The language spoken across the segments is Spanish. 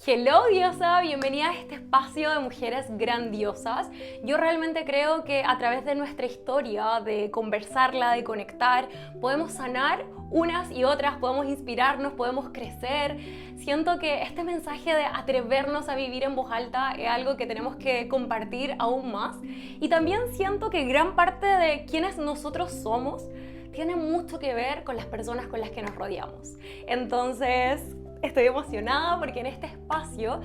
Hello diosa, bienvenida a este espacio de mujeres grandiosas. Yo realmente creo que a través de nuestra historia, de conversarla, de conectar, podemos sanar unas y otras, podemos inspirarnos, podemos crecer. Siento que este mensaje de atrevernos a vivir en voz alta es algo que tenemos que compartir aún más. Y también siento que gran parte de quienes nosotros somos tiene mucho que ver con las personas con las que nos rodeamos. Entonces, estoy emocionada porque en este espacio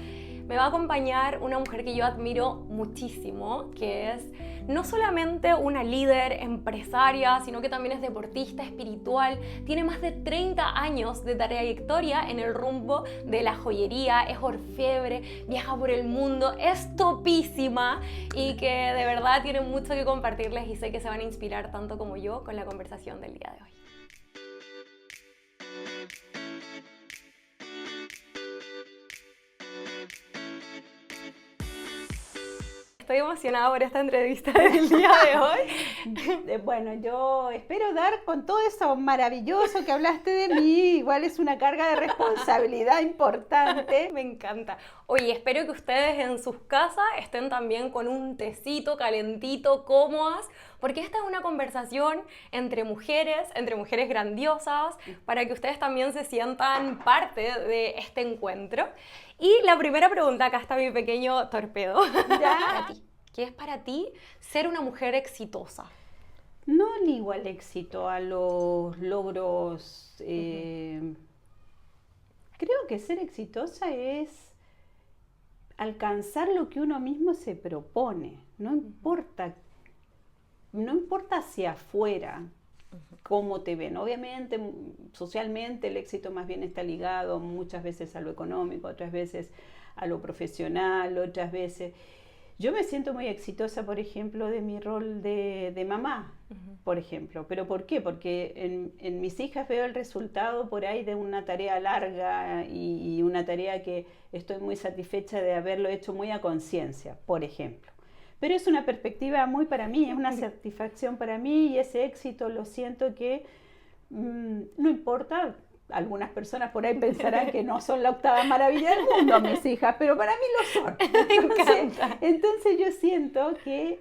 me va a acompañar una mujer que yo admiro muchísimo, que es no solamente una líder empresaria, sino que también es deportista espiritual, tiene más de 30 años de trayectoria en el rumbo de la joyería, es orfebre, viaja por el mundo, es topísima y que de verdad tiene mucho que compartirles y sé que se van a inspirar tanto como yo con la conversación del día de hoy. Estoy emocionada por esta entrevista del día de hoy. Bueno, yo espero dar con todo eso maravilloso que hablaste de mí. Igual es una carga de responsabilidad importante. Me encanta. Oye, espero que ustedes en sus casas estén también con un tecito calentito, cómodas, porque esta es una conversación entre mujeres grandiosas, para que ustedes también se sientan parte de este encuentro. Y la primera pregunta, acá está mi pequeño torpedo. ¿Ya? Para ti. ¿Qué es para ti ser una mujer exitosa? No ligo al éxito, a los logros. Creo que ser exitosa es alcanzar lo que uno mismo se propone. No importa hacia afuera cómo te ven. Obviamente, socialmente el éxito más bien está ligado muchas veces a lo económico, otras veces a lo profesional, otras veces... Yo me siento muy exitosa, por ejemplo, de mi rol de mamá, por ejemplo. ¿Pero por qué? Porque en mis hijas veo el resultado por ahí de una tarea larga y una tarea que estoy muy satisfecha de haberlo hecho muy a conciencia, por ejemplo. Pero es una perspectiva muy para mí, es una satisfacción para mí y ese éxito lo siento que no importa. Algunas personas por ahí pensarán que no son la octava maravilla del mundo mis hijas, pero para mí lo son. Entonces yo siento que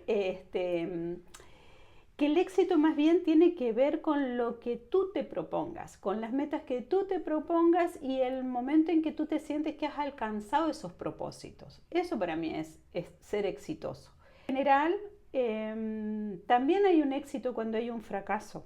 el éxito más bien tiene que ver con lo que tú te propongas, con las metas que tú te propongas y el momento en que tú te sientes que has alcanzado esos propósitos. Eso para mí es ser exitoso. En general, también hay un éxito cuando hay un fracaso.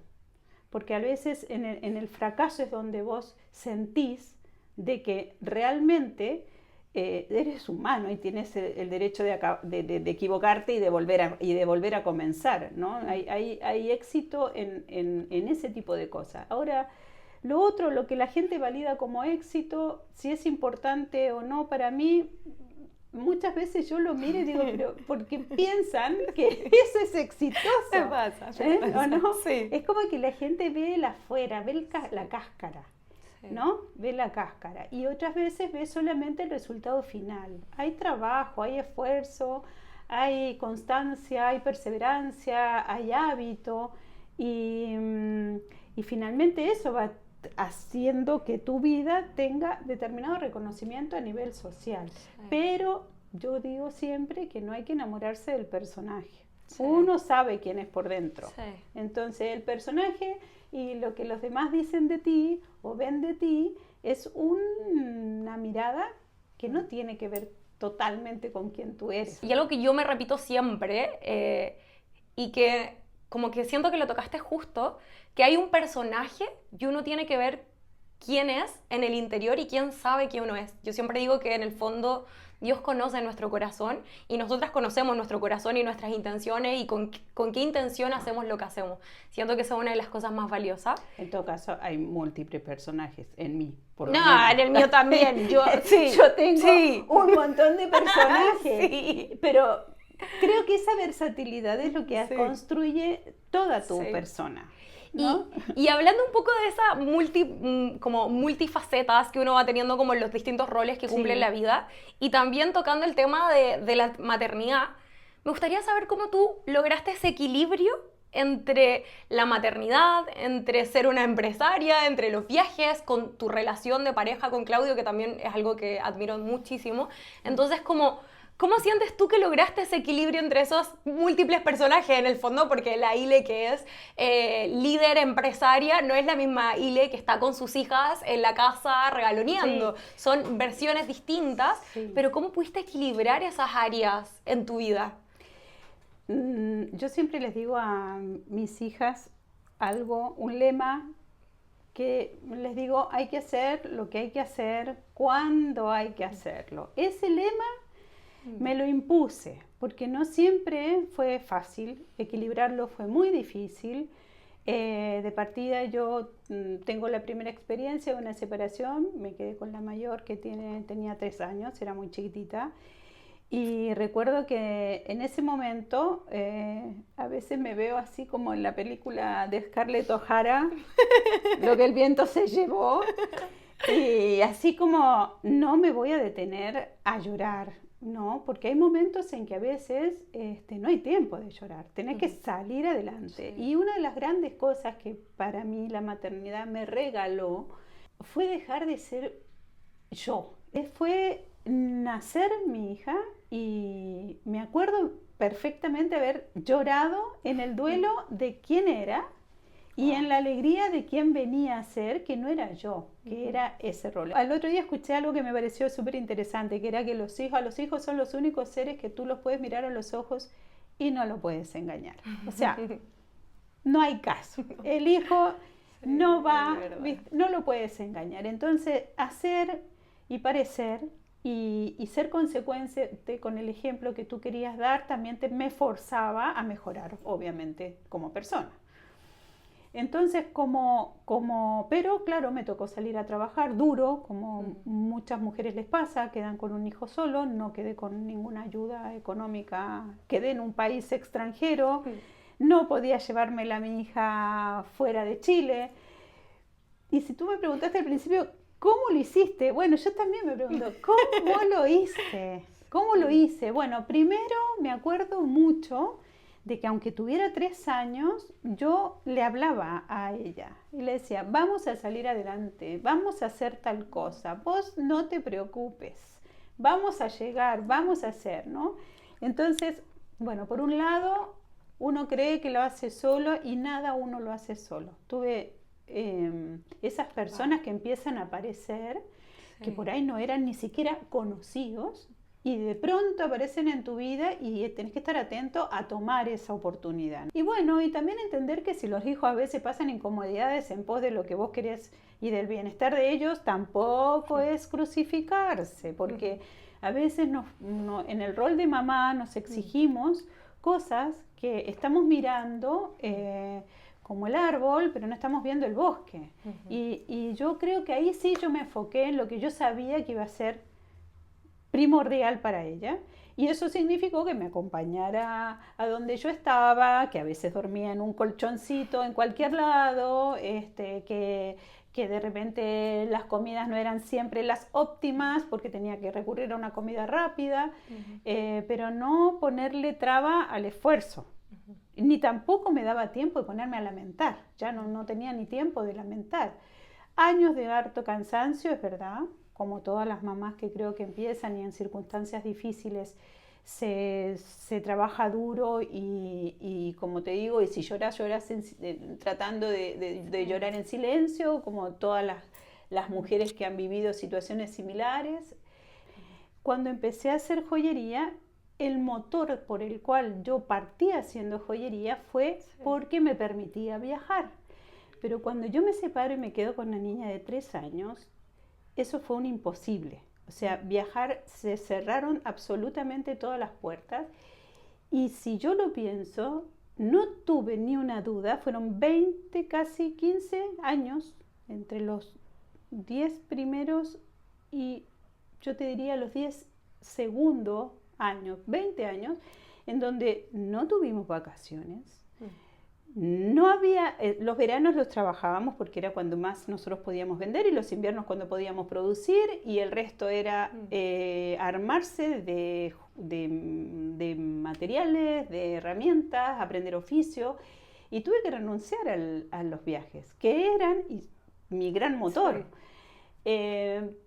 Porque a veces en el fracaso es donde vos sentís de que realmente eres humano y tienes el derecho de equivocarte y de volver a comenzar, ¿no? Hay éxito en ese tipo de cosas. Ahora, lo otro, lo que la gente valida como éxito, si es importante o no, para mí... Muchas veces yo lo miro y digo, pero porque piensan que eso es exitoso. ¿Qué pasa? ¿O no? Sí. Es como que la gente ve el afuera, ve la cáscara, sí. ¿No? Ve la cáscara. Y otras veces ve solamente el resultado final. Hay trabajo, hay esfuerzo, hay constancia, hay perseverancia, hay hábito. Y finalmente eso va haciendo que tu vida tenga determinado reconocimiento a nivel social. Sí. Pero yo digo siempre que no hay que enamorarse del personaje. Sí. Uno sabe quién es por dentro. Sí. Entonces el personaje y lo que los demás dicen de ti o ven de ti es una mirada que no tiene que ver totalmente con quién tú eres. Y algo que yo me repito siempre y que como que siento que lo tocaste justo, que hay un personaje y uno tiene que ver quién es en el interior y quién sabe quién uno es. Yo siempre digo que en el fondo Dios conoce nuestro corazón y nosotras conocemos nuestro corazón y nuestras intenciones y con qué intención hacemos lo que hacemos. Siento que esa es una de las cosas más valiosas. En todo caso, hay múltiples personajes en mí. En el mío también. Yo tengo un montón de personajes, pero... Creo que esa versatilidad es lo que construye toda tu persona, ¿no? Y hablando un poco de esa como multifacetas que uno va teniendo como en los distintos roles que cumple en la vida y también tocando el tema de la maternidad, me gustaría saber cómo tú lograste ese equilibrio entre la maternidad, entre ser una empresaria, entre los viajes, con tu relación de pareja con Claudio, que también es algo que admiro muchísimo. Entonces, ¿cómo sientes tú que lograste ese equilibrio entre esos múltiples personajes en el fondo? Porque la Ile que es líder empresaria no es la misma Ile que está con sus hijas en la casa regaloneando. Sí. Son versiones distintas, sí. Pero ¿cómo pudiste equilibrar esas áreas en tu vida? Yo siempre les digo a mis hijas un lema que les digo, hay que hacer lo que hay que hacer cuando hay que hacerlo. Ese lema me lo impuse, porque no siempre fue fácil, equilibrarlo fue muy difícil. De partida yo tengo la primera experiencia de una separación, me quedé con la mayor que tenía 3 años, era muy chiquitita. Y recuerdo que en ese momento, a veces me veo así como en la película de Scarlett O'Hara, Lo que el viento se llevó, y así como no me voy a detener a llorar, ¿no? Porque hay momentos en que a veces no hay tiempo de llorar, tenés que salir adelante. Sí. Y una de las grandes cosas que para mí la maternidad me regaló fue dejar de ser yo. Fue nacer mi hija y me acuerdo perfectamente haber llorado en el duelo de quién era y en la alegría de quién venía a ser, que no era yo, que era ese rol. Al otro día escuché algo que me pareció súper interesante, que era que a los hijos son los únicos seres que tú los puedes mirar a los ojos y no lo puedes engañar. O sea, no hay caso. El hijo no va, no lo puedes engañar. Entonces, hacer y parecer y ser consecuente con el ejemplo que tú querías dar también me forzaba a mejorar, obviamente, como persona. Entonces, pero claro, me tocó salir a trabajar duro, como muchas mujeres les pasa, quedan con un hijo solo, no quedé con ninguna ayuda económica, quedé en un país extranjero, no podía llevármela a mi hija fuera de Chile. Y si tú me preguntaste al principio, ¿cómo lo hiciste? Bueno, yo también me pregunto, ¿cómo lo hice? ¿Cómo lo hice? Bueno, primero me acuerdo mucho de que aunque tuviera 3 años, yo le hablaba a ella y le decía, vamos a salir adelante, vamos a hacer tal cosa, vos no te preocupes, vamos a llegar, vamos a hacer, ¿no? Entonces, bueno, por un lado, uno cree que lo hace solo y nada uno lo hace solo. Tuve esas personas que empiezan a aparecer, que por ahí no eran ni siquiera conocidos, y de pronto aparecen en tu vida y tenés que estar atento a tomar esa oportunidad. Y bueno, y también entender que si los hijos a veces pasan incomodidades en pos de lo que vos querés y del bienestar de ellos, tampoco es crucificarse, porque a veces en el rol de mamá nos exigimos cosas que estamos mirando como el árbol, pero no estamos viendo el bosque. Y yo creo que ahí sí yo me enfoqué en lo que yo sabía que iba a ser primordial para ella, y eso significó que me acompañara a donde yo estaba, que a veces dormía en un colchoncito en cualquier lado, que de repente las comidas no eran siempre las óptimas porque tenía que recurrir a una comida rápida, pero no ponerle traba al esfuerzo. Ni tampoco me daba tiempo de ponerme a lamentar, ya no tenía ni tiempo de lamentar. Años de harto cansancio, es verdad, como todas las mamás que creo que empiezan y en circunstancias difíciles se trabaja duro y como te digo, y si lloras tratando de llorar en silencio, como todas las mujeres que han vivido situaciones similares. Cuando empecé a hacer joyería, el motor por el cual yo partí haciendo joyería fue porque me permitía viajar. Pero cuando yo me separo y me quedo con una niña de 3 años, eso fue un imposible. O sea, viajar, se cerraron absolutamente todas las puertas. Y si yo lo pienso, no tuve ni una duda, fueron 20, casi 15 años, entre los 10 primeros y yo te diría los 10 segundos años, 20 años, en donde no tuvimos vacaciones. No había, los veranos los trabajábamos porque era cuando más nosotros podíamos vender y los inviernos cuando podíamos producir y el resto era armarse de materiales, de herramientas, aprender oficio y tuve que renunciar a los viajes, que eran mi gran motor. Sí.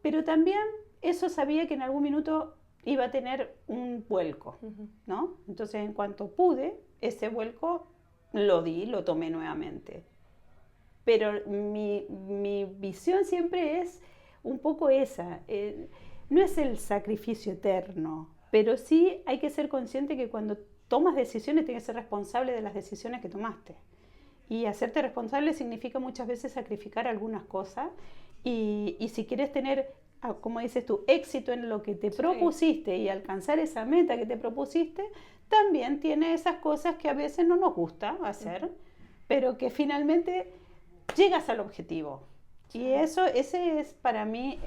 Pero también eso sabía que en algún minuto iba a tener un vuelco, ¿no? Entonces, en cuanto pude, ese vuelco lo tomé nuevamente. Pero mi visión siempre es un poco esa. No es el sacrificio eterno, pero sí hay que ser consciente que cuando tomas decisiones tienes que ser responsable de las decisiones que tomaste. Y hacerte responsable significa muchas veces sacrificar algunas cosas. Y si quieres tener, como dices tú, éxito en lo que te propusiste y alcanzar esa meta que te propusiste, también tiene esas cosas que a veces no nos gusta hacer, pero que finalmente llegas al objetivo. Y ese es para mí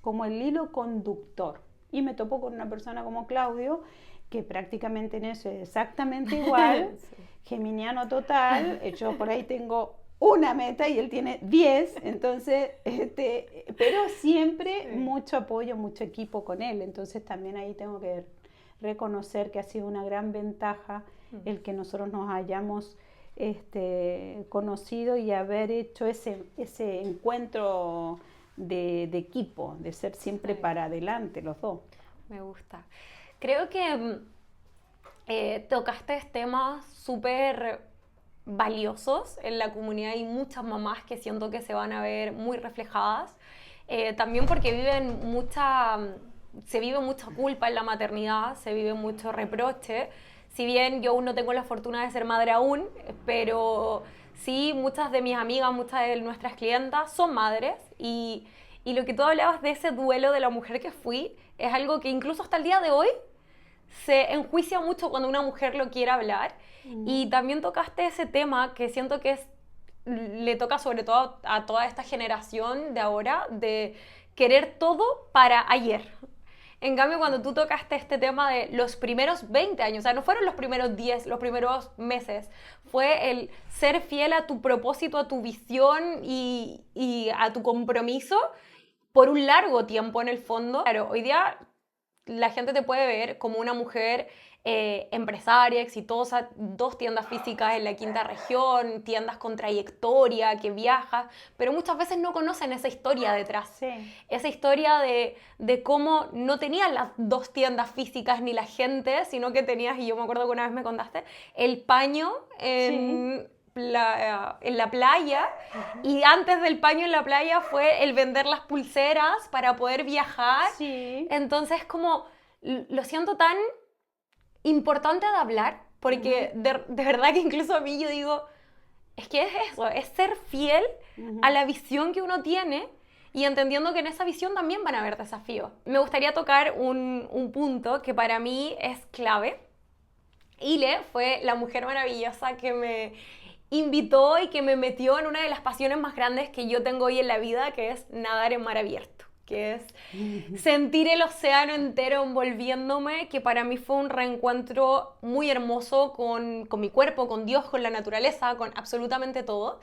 como el hilo conductor. Y me topo con una persona como Claudio, que prácticamente en eso es exactamente igual, geminiano total. Yo por ahí tengo una meta y él tiene 10, entonces, pero siempre mucho apoyo, mucho equipo con él. Entonces también ahí tengo que reconocer que ha sido una gran ventaja el que nosotros nos hayamos conocido y haber hecho ese encuentro de equipo, de ser siempre para adelante los dos. Me gusta. Creo que tocaste temas súper valiosos en la comunidad. Hay muchas mamás que siento que se van a ver muy reflejadas, también porque se vive mucha culpa en la maternidad, se vive mucho reproche. Si bien yo aún no tengo la fortuna de ser madre aún, pero sí muchas de mis amigas, muchas de nuestras clientas son madres y lo que tú hablabas de ese duelo de la mujer que fui es algo que incluso hasta el día de hoy se enjuicia mucho cuando una mujer lo quiere hablar. Y también tocaste ese tema que siento que le toca sobre todo a toda esta generación de ahora, de querer todo para ayer. En cambio, cuando tú tocaste este tema de los primeros 20 años, o sea, no fueron los primeros 10, los primeros meses, fue el ser fiel a tu propósito, a tu visión y a tu compromiso por un largo tiempo en el fondo. Claro, hoy día la gente te puede ver como una mujer empresaria, exitosa, 2 tiendas físicas en la 5ª región, tiendas con trayectoria, que viaja, pero muchas veces no conocen esa historia detrás. Sí. Esa historia de cómo no tenías las 2 tiendas físicas ni la gente, sino que tenías, y yo me acuerdo que una vez me contaste, el paño en la playa, y antes del paño en la playa fue el vender las pulseras para poder viajar. Sí. Entonces como lo siento tan importante de hablar, porque de verdad que incluso a mí yo digo, es que es eso, es ser fiel a la visión que uno tiene y entendiendo que en esa visión también van a haber desafíos. Me gustaría tocar un punto que para mí es clave. Ile fue la mujer maravillosa que me invitó y que me metió en una de las pasiones más grandes que yo tengo hoy en la vida, que es nadar en mar abierto, que es sentir el océano entero envolviéndome, que para mí fue un reencuentro muy hermoso con mi cuerpo, con Dios, con la naturaleza, con absolutamente todo.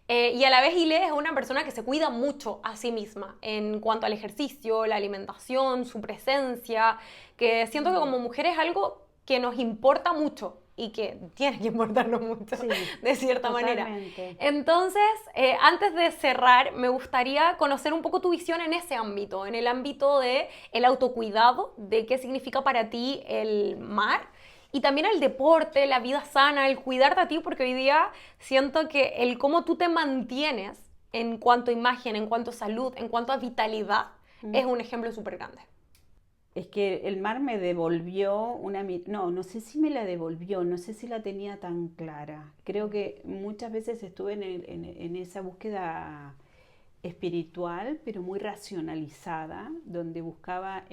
Y a la vez Ile es una persona que se cuida mucho a sí misma en cuanto al ejercicio, la alimentación, su presencia, que siento que como mujer es algo que nos importa mucho y que tiene que importarnos mucho, sí, de cierta manera. Entonces, antes de cerrar, me gustaría conocer un poco tu visión en ese ámbito, en el ámbito del autocuidado, de qué significa para ti el mar, y también el deporte, la vida sana, el cuidarte a ti, porque hoy día siento que el cómo tú te mantienes en cuanto a imagen, en cuanto a salud, en cuanto a vitalidad, es un ejemplo súper grande. Es que el mar me devolvió no sé si me la devolvió, no sé si la tenía tan clara. Creo que muchas veces estuve en esa búsqueda espiritual, pero muy racionalizada, donde buscaba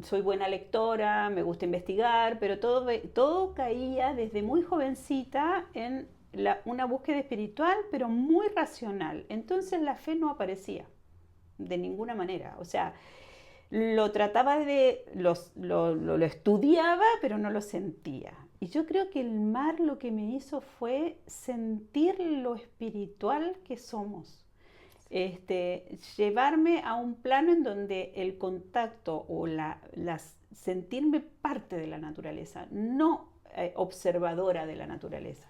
soy buena lectora, me gusta investigar, pero todo caía desde muy jovencita en una búsqueda espiritual, pero muy racional. Entonces la fe no aparecía de ninguna manera, o sea, lo trataba lo estudiaba, pero no lo sentía. Y yo creo que el mar lo que me hizo fue sentir lo espiritual que somos. Llevarme a un plano en donde el contacto o sentirme parte de la naturaleza, no observadora de la naturaleza.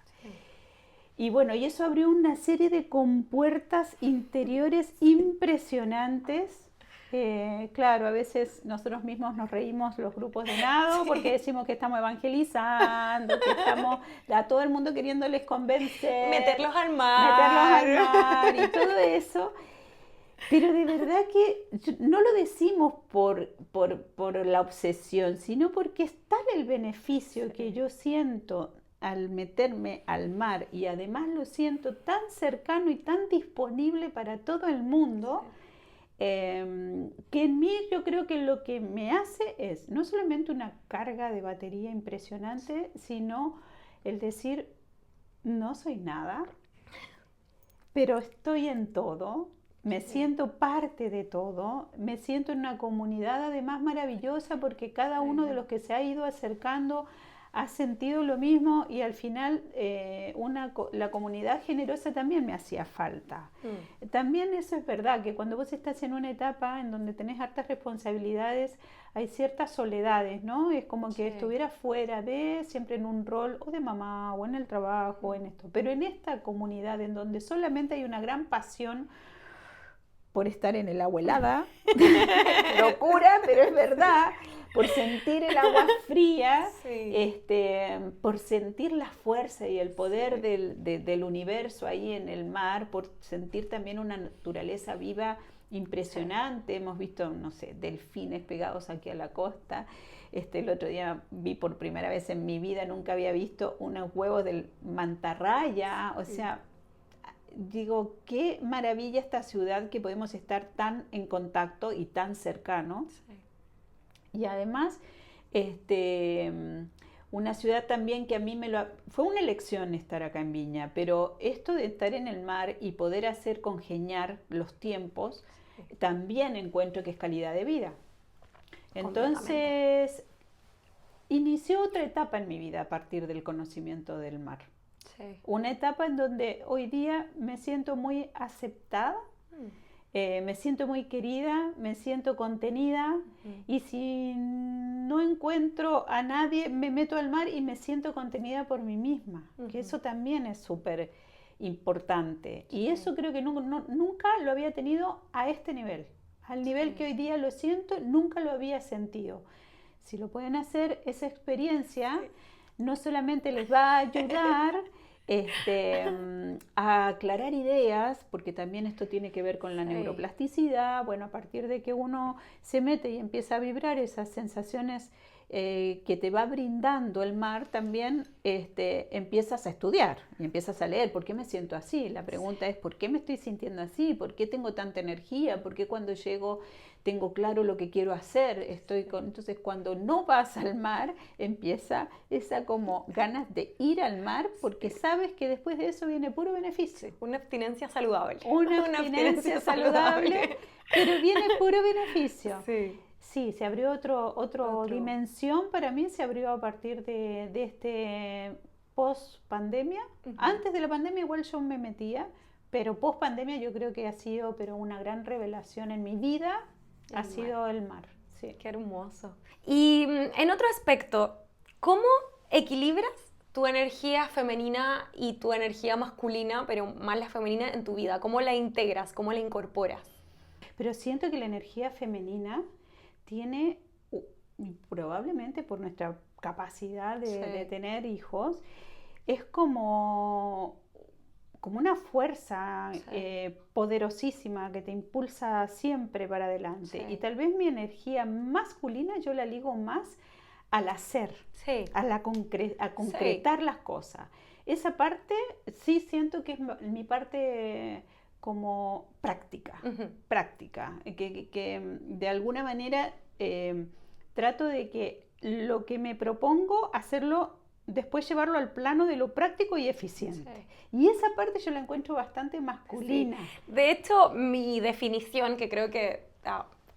Y bueno, y eso abrió una serie de compuertas interiores impresionantes. Claro, a veces nosotros mismos nos reímos los grupos de nado porque decimos que estamos evangelizando, que estamos a todo el mundo queriéndoles convencer. Meterlos al mar y todo eso. Pero de verdad que no lo decimos por la obsesión, sino porque es tal el beneficio que yo siento al meterme al mar, y además lo siento tan cercano y tan disponible para todo el mundo, que en mí yo creo que lo que me hace es no solamente una carga de batería impresionante, sino el decir, no soy nada, pero estoy en todo. Me siento parte de todo, me siento en una comunidad además maravillosa porque cada uno de los que se ha ido acercando ha sentido lo mismo, y al final la comunidad generosa también me hacía falta. También eso es verdad, que cuando vos estás en una etapa en donde tenés hartas responsabilidades, hay ciertas soledades, ¿no? Es como que estuvieras fuera siempre en un rol o de mamá o en el trabajo o en esto. Pero en esta comunidad en donde solamente hay una gran pasión por estar en el agua helada, locura, pero es verdad, por sentir el agua fría, por sentir la fuerza y el poder del universo ahí en el mar, por sentir también una naturaleza viva impresionante. Hemos visto, no sé, delfines pegados aquí a la costa. El otro día vi por primera vez en mi vida, nunca había visto unos huevos de mantarraya, o sea, digo, qué maravilla esta ciudad que podemos estar tan en contacto y tan cercano. Y además, una ciudad también que a mí fue una elección estar acá en Viña, pero esto de estar en el mar y poder hacer congeniar los tiempos, también encuentro que es calidad de vida. Entonces, inició otra etapa en mi vida a partir del conocimiento del mar. Una etapa en donde hoy día me siento muy aceptada, me siento muy querida, me siento contenida, y si no encuentro a nadie, me meto al mar y me siento contenida por mí misma, que eso también es súper importante. Y eso creo que nunca lo había tenido a este nivel, al nivel que hoy día lo siento, nunca lo había sentido. Si lo pueden hacer, esa experiencia no solamente les va a ayudar a aclarar ideas, porque también esto tiene que ver con la neuroplasticidad. Bueno, a partir de que uno se mete y empieza a vibrar esas sensaciones que te va brindando el mar, también empiezas a estudiar y empiezas a leer. ¿Por qué me siento así? La pregunta es, ¿por qué me estoy sintiendo así? ¿Por qué tengo tanta energía? ¿Por qué cuando llego tengo claro lo que quiero hacer? Entonces, cuando no vas al mar, empieza esa como ganas de ir al mar, porque sabes que después de eso viene puro beneficio. Una abstinencia saludable. Una abstinencia saludable, pero viene puro beneficio. Sí, se abrió otra dimensión para mí, se abrió a partir de este post-pandemia. Antes de la pandemia igual yo me metía, pero post-pandemia yo creo que ha sido una gran revelación en mi vida, ha sido el mar. Sí. Qué hermoso. Y en otro aspecto, ¿cómo equilibras tu energía femenina y tu energía masculina, pero más la femenina en tu vida? ¿Cómo la integras? ¿Cómo la incorporas? Pero siento que la energía femenina tiene, probablemente por nuestra capacidad de tener hijos, es como una fuerza poderosísima que te impulsa siempre para adelante. Y tal vez mi energía masculina yo la ligo más al hacer, a concretar las cosas. Esa parte sí siento que es mi parte como práctica, que de alguna manera trato de que lo que me propongo hacerlo, después llevarlo al plano de lo práctico y eficiente. Y esa parte yo la encuentro bastante masculina. De hecho, mi definición, que creo que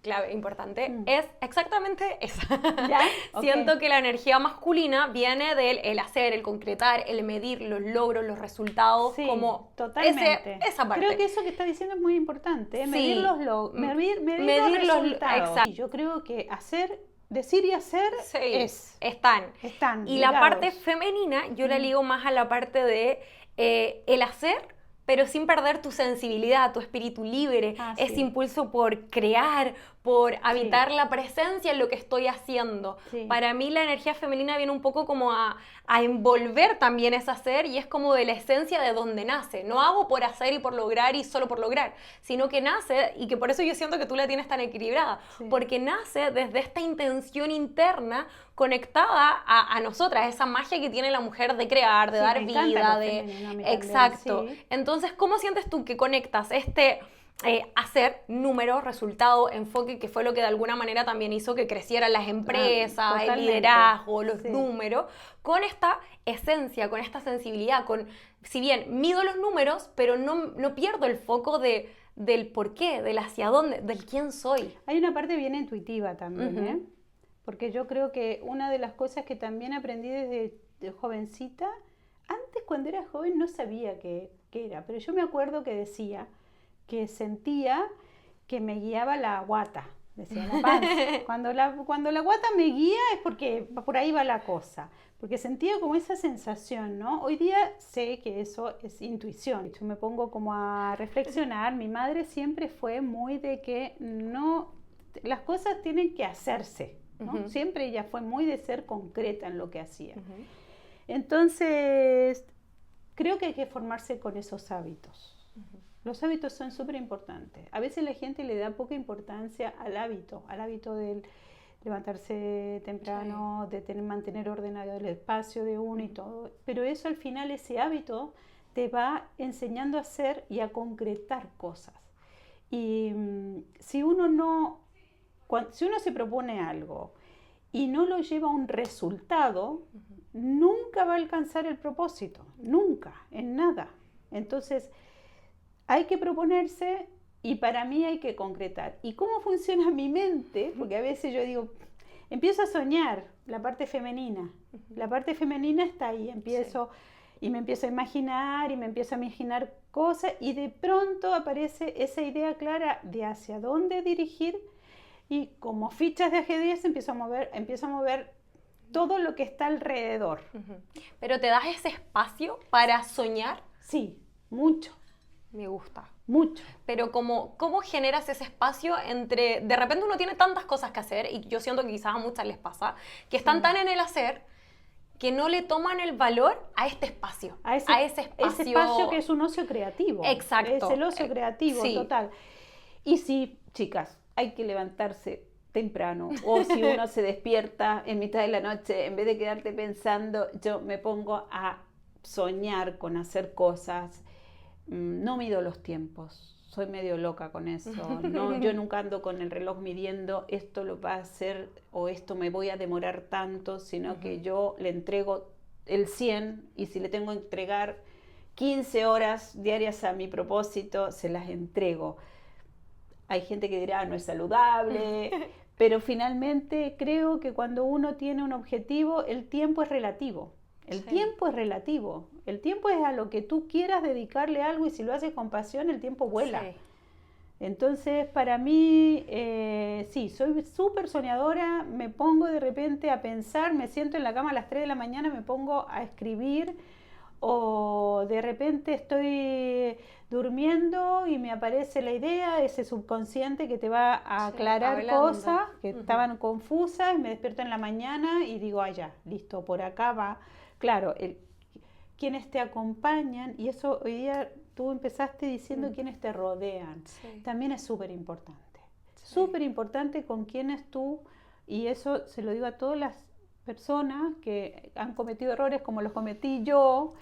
clave, importante, es exactamente esa. ¿Ya? Siento que la energía masculina viene del el hacer, el concretar, el medir los logros, los resultados, como totalmente. Esa parte. Creo que eso que está diciendo es muy importante, medir los resultados. Exacto. Y yo creo que hacer decir y hacer Sí, están Y la ligados. parte femenina yo la ligo más a la parte de el hacer, pero sin perder tu sensibilidad, tu espíritu libre, ese Sí. impulso por crear, por habitar la presencia en lo que estoy haciendo. Sí. Para mí la energía femenina viene un poco como a envolver también ese hacer, y es como de la esencia de donde nace. No hago por hacer y por lograr y solo por lograr, sino que nace, y que por eso yo siento que tú la tienes tan equilibrada, Sí. porque nace desde esta intención interna conectada a nosotras, esa magia que tiene la mujer de crear, de Sí, dar me encanta vida, lo de... femenino a mí también, Exacto. sí. Entonces, ¿cómo sientes tú que conectas este hacer, números, resultado, enfoque, que fue lo que de alguna manera también hizo que crecieran las empresas, el Totalmente. liderazgo, los Sí. números, con esta esencia, con esta sensibilidad, con, si bien mido los números, pero no pierdo el foco del por qué, del hacia dónde, del quién soy? Hay una parte bien intuitiva también, Ujú. ¿eh? Porque yo creo que una de las cosas que también aprendí desde de jovencita, antes cuando era joven no sabía qué era, pero yo me acuerdo que decía que sentía que me guiaba la guata, decía la panza. Cuando la guata me guía es porque por ahí va la cosa, porque sentía como esa sensación, ¿no? Hoy día sé que eso es intuición. Yo me pongo como a reflexionar. Mi madre siempre fue muy de que no, las cosas tienen que hacerse, ¿no? Ujú. Siempre ella fue muy de ser concreta en lo que hacía. Ujú. Entonces, creo que hay que formarse con esos hábitos. Los hábitos son súper importantes. A veces la gente le da poca importancia al hábito del levantarse temprano, de mantener ordenado el espacio de uno y todo. Pero eso al final, ese hábito, te va enseñando a hacer y a concretar cosas. Y si uno se propone algo y no lo lleva a un resultado, nunca va a alcanzar el propósito, nunca, en nada. Entonces, hay que proponerse y para mí hay que concretar. ¿Y cómo funciona mi mente? Porque a veces yo digo, empiezo a soñar la parte femenina. La parte femenina está ahí, y me empiezo a imaginar cosas y de pronto aparece esa idea clara de hacia dónde dirigir y como fichas de ajedrez empiezo a mover todo lo que está alrededor. Ujú. Pero ¿te das ese espacio para soñar? Sí, mucho. Me gusta. Mucho. Pero ¿cómo generas ese espacio entre... De repente uno tiene tantas cosas que hacer, y yo siento que quizás a muchas les pasa, que están tan en el hacer que no le toman el valor a este espacio. A ese espacio que es un ocio creativo. Exacto. Es el ocio creativo, sí. total. Y sí, chicas, hay que levantarse temprano. O si uno se despierta en mitad de la noche, en vez de quedarte pensando, yo me pongo a soñar con hacer cosas. No mido los tiempos, soy medio loca con eso. No, yo nunca ando con el reloj midiendo esto lo va a hacer o esto me voy a demorar tanto, sino que yo le entrego el 100 y si le tengo que entregar 15 horas diarias a mi propósito, se las entrego. Hay gente que dirá, no es saludable, pero finalmente creo que cuando uno tiene un objetivo, el tiempo es relativo. El tiempo es relativo. El tiempo es a lo que tú quieras dedicarle algo y si lo haces con pasión, el tiempo vuela. Sí. Entonces, para mí, sí, soy súper soñadora, me pongo de repente a pensar, me siento en la cama a las 3 de la mañana, me pongo a escribir o de repente estoy durmiendo y me aparece la idea, ese subconsciente que te va a aclarar cosas que estaban confusas, me despierto en la mañana y digo, ya, listo, por acá va. Claro, quienes te acompañan, y eso hoy día tú empezaste diciendo quienes te rodean, también es súper importante. Súper importante con quienes tú, y eso se lo digo a todas las personas que han cometido errores como los cometí yo,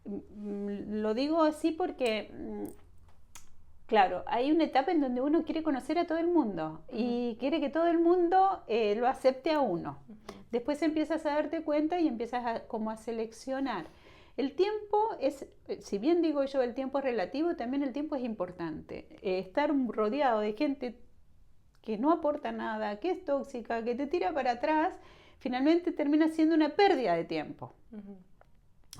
lo digo así porque... Claro, hay una etapa en donde uno quiere conocer a todo el mundo y quiere que todo el mundo lo acepte a uno. Después empiezas a darte cuenta y empiezas como a seleccionar. El tiempo es, si bien digo yo el tiempo es relativo, también el tiempo es importante. Estar rodeado de gente que no aporta nada, que es tóxica, que te tira para atrás, finalmente termina siendo una pérdida de tiempo.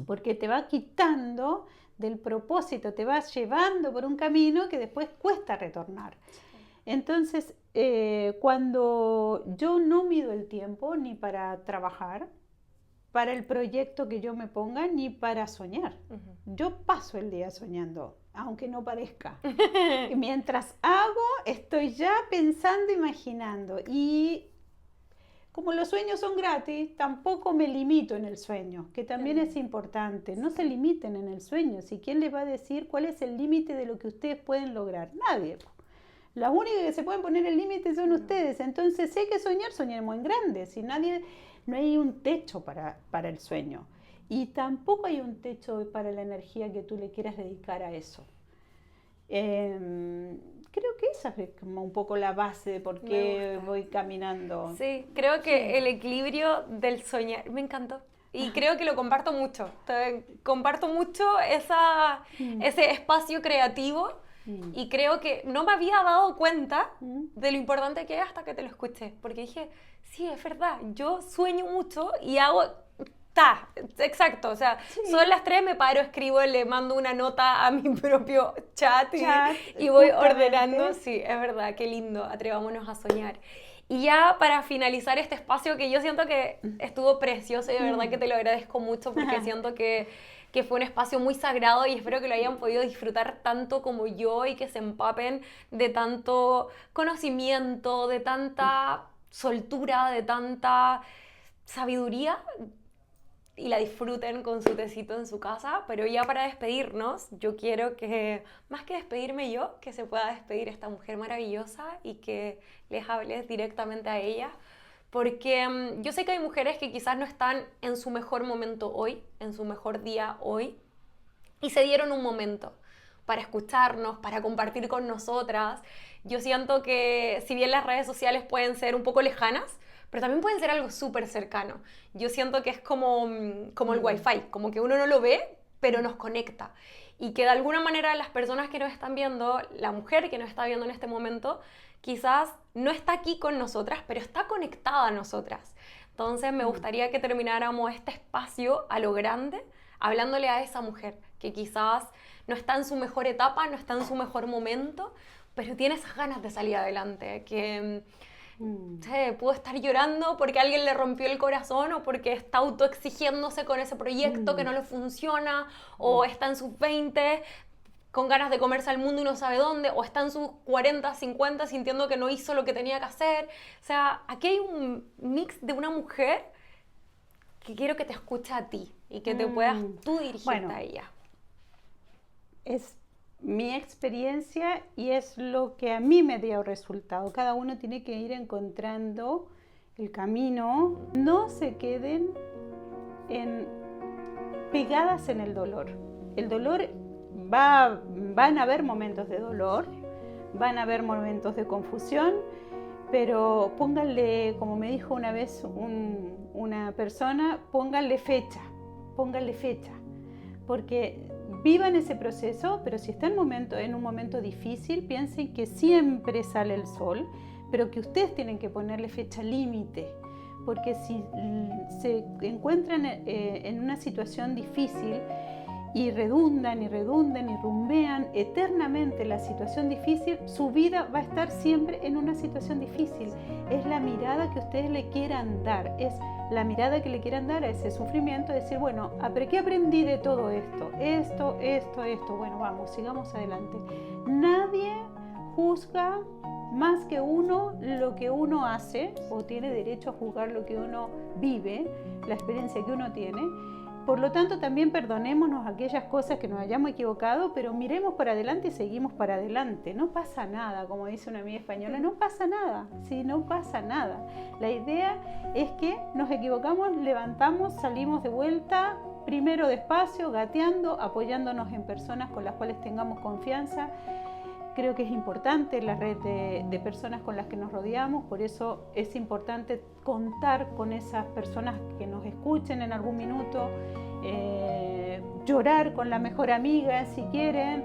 Porque te va quitando del propósito, te vas llevando por un camino que después cuesta retornar. Entonces, cuando yo no mido el tiempo ni para trabajar, para el proyecto que yo me ponga, ni para soñar. Yo paso el día soñando, aunque no parezca. Y mientras hago, estoy ya pensando, imaginando. Y como los sueños son gratis, tampoco me limito en el sueño, que también es importante. No se limiten en el sueño. Si quién les va a decir cuál es el límite de lo que ustedes pueden lograr, nadie. Las únicas que se pueden poner el límite son ustedes. Entonces, si hay que soñar, soñemos en grande. Si nadie, no hay un techo para el sueño. Y tampoco hay un techo para la energía que tú le quieras dedicar a eso. Creo que esa es como un poco la base de por qué voy caminando. Sí, creo que el equilibrio del soñar, me encantó. Y creo que lo comparto mucho. Comparto mucho ese espacio creativo. Y creo que no me había dado cuenta de lo importante que es hasta que te lo escuché. Porque dije, sí, es verdad, yo sueño mucho y hago... exacto, o sea, son las 3, me paro, escribo, le mando una nota a mi propio chat y voy ordenando. Sí, es verdad, qué lindo, atrevámonos a soñar. Y ya para finalizar este espacio que yo siento que estuvo precioso y de verdad que te lo agradezco mucho porque siento que fue un espacio muy sagrado y espero que lo hayan podido disfrutar tanto como yo y que se empapen de tanto conocimiento, de tanta soltura, de tanta sabiduría y la disfruten con su tecito en su casa. Pero ya para despedirnos, yo quiero que, más que despedirme yo, que se pueda despedir esta mujer maravillosa y que les hables directamente a ella. Porque yo sé que hay mujeres que quizás no están en su mejor momento hoy, en su mejor día hoy, y se dieron un momento para escucharnos, para compartir con nosotras. Yo siento que si bien las redes sociales pueden ser un poco lejanas, pero también pueden ser algo súper cercano. Yo siento que es como el Wi-Fi, como que uno no lo ve, pero nos conecta. Y que de alguna manera las personas que nos están viendo, la mujer que nos está viendo en este momento, quizás no está aquí con nosotras, pero está conectada a nosotras. Entonces me gustaría que termináramos este espacio a lo grande, hablándole a esa mujer que quizás no está en su mejor etapa, no está en su mejor momento, pero tiene esas ganas de salir adelante, que pudo estar llorando porque alguien le rompió el corazón o porque está autoexigiéndose con ese proyecto que no le funciona, o está en sus 20 con ganas de comerse al mundo y no sabe dónde, o está en sus 40, 50 sintiendo que no hizo lo que tenía que hacer. O sea, aquí hay un mix de una mujer que quiero que te escuche a ti y que te puedas tú dirigirte a ella. Es mi experiencia y es lo que a mí me dio resultado. Cada uno tiene que ir encontrando el camino. No se queden pegadas en el dolor. El dolor van a haber momentos de dolor, van a haber momentos de confusión, pero pónganle, como me dijo una vez una persona, pónganle fecha, porque vivan ese proceso, pero si están en un momento difícil, piensen que siempre sale el sol, pero que ustedes tienen que ponerle fecha límite, porque si se encuentran en una situación difícil y redundan y rumbean eternamente la situación difícil, su vida va a estar siempre en una situación difícil. Es la mirada que ustedes le quieran dar, es la mirada que le quieran dar a ese sufrimiento, decir, bueno, ¿qué aprendí de todo esto? Esto, bueno, vamos, sigamos adelante. Nadie juzga más que uno lo que uno hace, o tiene derecho a juzgar lo que uno vive, la experiencia que uno tiene. Por lo tanto, también perdonémonos aquellas cosas que nos hayamos equivocado, pero miremos para adelante y seguimos para adelante. No pasa nada, como dice una amiga española, no pasa nada, sí, no pasa nada. La idea es que nos equivocamos, levantamos, salimos de vuelta, primero despacio, gateando, apoyándonos en personas con las cuales tengamos confianza. Creo que es importante la red de personas con las que nos rodeamos, por eso es importante contar con esas personas que nos escuchen en algún minuto, llorar con la mejor amiga si quieren,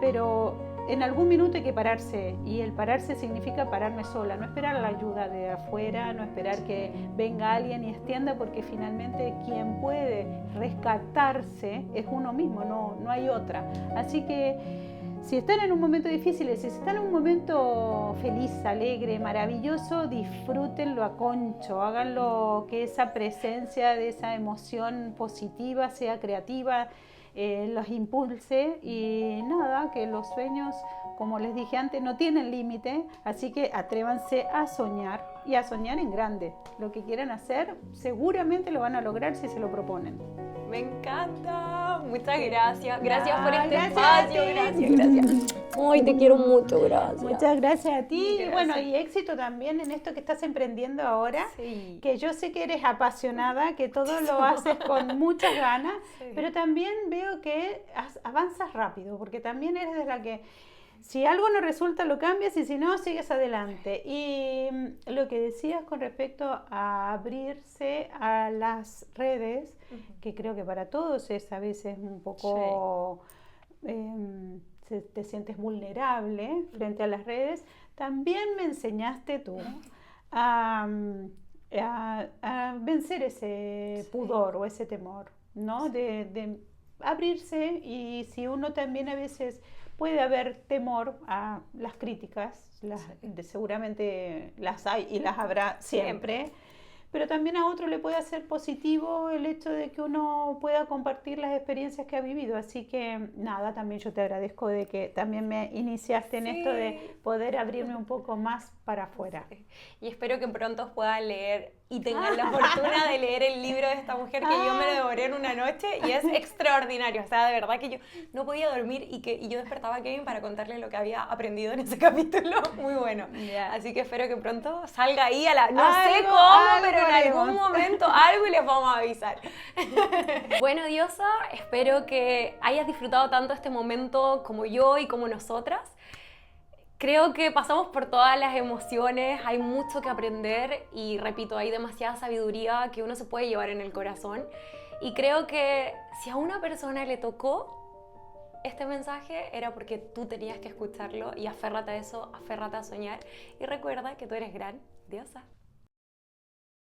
pero en algún minuto hay que pararse, y el pararse significa pararme sola, no esperar la ayuda de afuera, no esperar que venga alguien y extienda, porque finalmente quien puede rescatarse es uno mismo, no hay otra. Así que si están en un momento difícil, si están en un momento feliz, alegre, maravilloso, disfrútenlo a concho, háganlo que esa presencia de esa emoción positiva sea creativa, los impulse y nada, que los sueños, como les dije antes, no tienen límite, así que atrévanse a soñar y a soñar en grande. Lo que quieran hacer seguramente lo van a lograr si se lo proponen. Me encanta, muchas gracias. Gracias por este Gracias espacio, a ti. gracias. Ay, te quiero mucho, gracias. Muchas gracias a ti. Gracias. Bueno, y éxito también en esto que estás emprendiendo ahora, Sí. que yo sé que eres apasionada, que todo lo haces con muchas ganas, Sí. pero también veo que avanzas rápido, porque también eres de la que si algo no resulta lo cambias y si no sigues adelante. Y lo que decías con respecto a abrirse a las redes, que creo que para todos es a veces un poco... te sientes vulnerable frente a las redes, también me enseñaste tú a vencer ese pudor o ese temor, ¿no? De abrirse, y si uno también a veces puede haber temor a las críticas, seguramente las hay y las habrá siempre. Pero también a otro le puede hacer positivo el hecho de que uno pueda compartir las experiencias que ha vivido. Así que nada, también yo te agradezco de que también me iniciaste en esto de poder abrirme un poco más para afuera. Sí. Y espero que pronto puedan leer y tengan la fortuna de leer el libro de esta mujer que yo me lo devoré en una noche y es extraordinario. O sea, de verdad que yo no podía dormir y yo despertaba a Kevin para contarle lo que había aprendido en ese capítulo. Muy bueno. Yeah. Así que espero que pronto salga ahí a la... No sé Algo, cómo, algo pero en haremos. algún momento algo y les vamos a avisar. Bueno, Diosa, espero que hayas disfrutado tanto este momento como yo y como nosotras. Creo que pasamos por todas las emociones, hay mucho que aprender y repito, hay demasiada sabiduría que uno se puede llevar en el corazón. Y creo que si a una persona le tocó este mensaje era porque tú tenías que escucharlo y aférrate a eso, aférrate a soñar y recuerda que tú eres gran diosa.